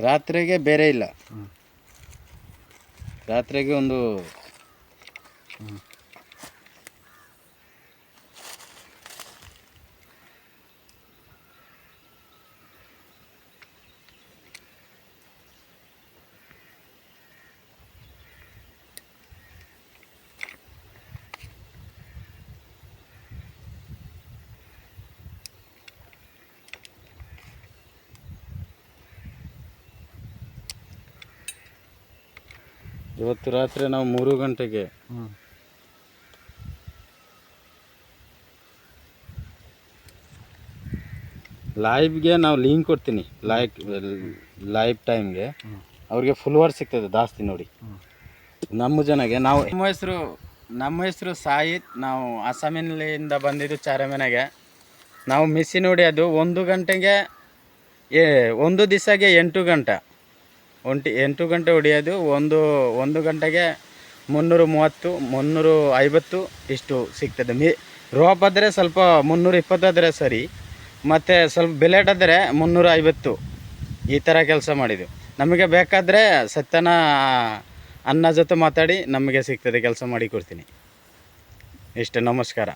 ರಾತ್ರಿಗೆ ಬೇರೆ ಇಲ್ಲ. ರಾತ್ರಿಗೆ ಒಂದು ಇವತ್ತು ರಾತ್ರಿ ನಾವು 3 ಗಂಟೆಗೆ ಲೈವ್ಗೆ ನಾವು ಲಿಂಕ್ ಕೊಡ್ತೀನಿ. ಲೈವ್ ಟೈಮ್ಗೆ ಅವ್ರಿಗೆ ಫುಲ್ವರ್ ಸಿಗ್ತದೆ ಜಾಸ್ತಿ ನೋಡಿ. ನಮ್ಮ ಜನಗೆ ನಾವು ನಮ್ಮ ಹೆಸರು ಸಾಯಿತ್. ನಾವು ಅಸ್ಸಾಮಿನಿಂದ ಬಂದಿದ್ದು ಚಾರಮನೆಗೆ. ನಾವು ಮಿಷಿನ್ ಹೊಡಿಯೋದು 1 ಗಂಟೆಗೆ, ಒಂದು ದಿವಸಗೆ 8 ಗಂಟೆ 8 ಗಂಟೆ ಹೊಡಿಯೋದು. ಒಂದು ಗಂಟೆಗೆ 330 350 ಇಷ್ಟು ಸಿಗ್ತದೆ. ರೋಪ್ ಆದರೆ ಸ್ವಲ್ಪ 320 ಆದರೆ ಸರಿ, ಮತ್ತು ಸ್ವಲ್ಪ ಬೆಲೆಟ್ ಆದರೆ 350. ಈ ಥರ ಕೆಲಸ ಮಾಡಿದ್ದು. ನಮಗೆ ಬೇಕಾದರೆ ಸತ್ಯನ ಅನ್ನ ಜೊತೆ ಮಾತಾಡಿ ನಮಗೆ ಸಿಗ್ತದೆ, ಕೆಲಸ ಮಾಡಿ ಕೊಡ್ತೀನಿ. ಇಷ್ಟು. ನಮಸ್ಕಾರ.